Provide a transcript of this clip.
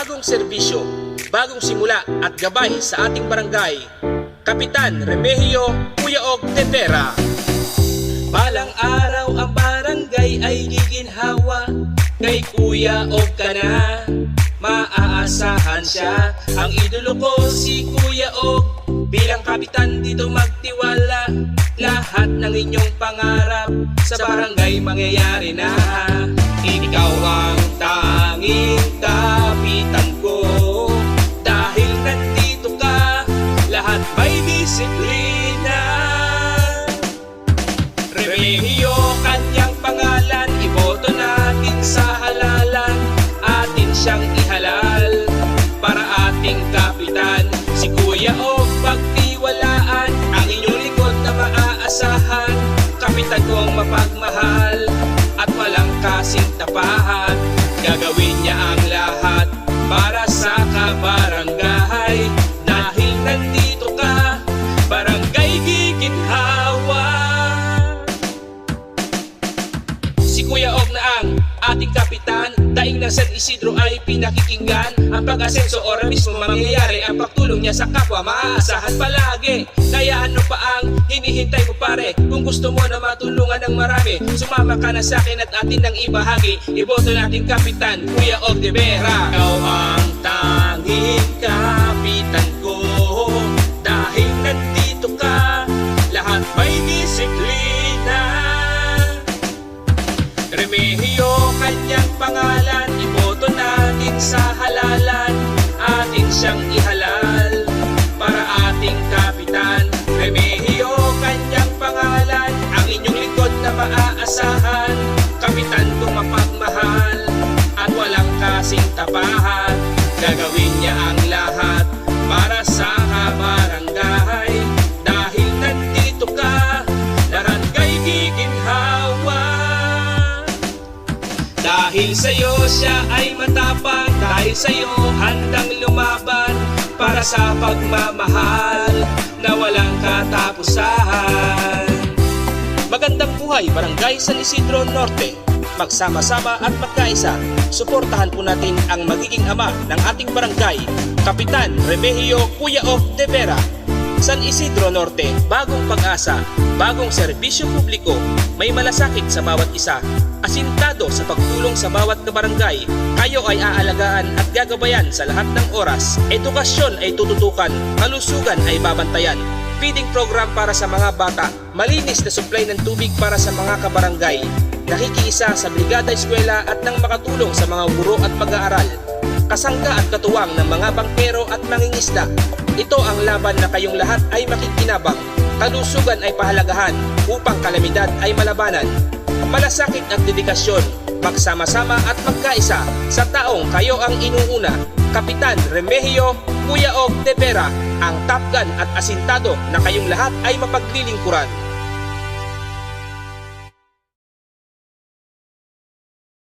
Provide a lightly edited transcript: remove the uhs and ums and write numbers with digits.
bagong serbisyo, bagong simula at gabay sa ating barangay. Kapitan Remigio Kuya Og de Vera. Balang araw ang barangay ay giginhawa, kay Kuya Og ka na, maaasahan siya. Ang idolo ko si Kuya Og, bilang kapitan dito magtiwala. Lahat ng inyong pangarap sa barangay mangyayari na. Ikaw ang tanging kapitan ko, dahil nandito ka, lahat may disiplina. Remigio kanyang pangalan, iboto natin sa halalan. Atin siyang ihalal para ating kapitan. Si Kuya Og pagtiwalaan, ang inyong likod na maaasahan. Kapitan kong mapagmahal at walang kasintapahan. Gagawin niya ang lahat para sa kabarangay. Dahil nandito ka, barangay giginhawa. Si Kuya Og na ang ating kapitan, daing ng San Isidro ay pinakikinggan. Ang pag-asenso ora mismo mangyayari, ang pagtulong niya sa kapwa maaasahan palagi. Kaya ano pa ang hinihintay mo pare? Kung gusto mo na matulungan ng marami, sumama ka na sa akin at atin nang ibahagi. Iboto natin kapitan Kuya Og de Vera. Ikaw ang tanging kapitan ko, dahil nandito ka, lahat may disiplina. Remigio kanyang pangalan, iboto natin sa halalan. Atin siyang ihalal para ating kapitan. Remigio kanyang pangalan, ang inyong likod na maaasahan. Kapitan kong mapagmahal at walang kasintapahan. Gagawin niya ang lahat para sa kabarangay. Dahil nandito ka, barangay giginhawa. Dahil sa'yo siya ay matapang, dahil sa'yo handang lumaban, para sa pagmamahal na walang katapusan. Magandang buhay Barangay San Isidro Norte. Magsama-sama at magkaisa, suportahan po natin ang magiging ama ng ating barangay, Kapitan Remigio Kuya Og de Vera. San Isidro Norte, bagong pag-asa, bagong serbisyo publiko, may malasakit sa bawat isa, asintado sa pagtulong sa bawat kabarangay. Kayo ay aalagaan at gagabayan sa lahat ng oras. Edukasyon ay tututukan, kalusugan ay babantayan. Feeding program para sa mga bata, malinis na supply ng tubig para sa mga kabarangay. Nakikiisa sa brigada eskwela at nang makatulong sa mga guro at mag-aaral. Kasangga at katuwang ng mga bangkero at mangingisda. Ito ang laban na kayong lahat ay makikinabang. Kalusugan ay pahalagahan upang kalamidad ay malabanan. Malasakit at dedikasyon, magsama-sama at magkaisa sa taong kayo ang inuuna. Kapitan Remigio Kuya Og de Vera, ang top gun at asintado na kayong lahat ay mapaglilingkuran.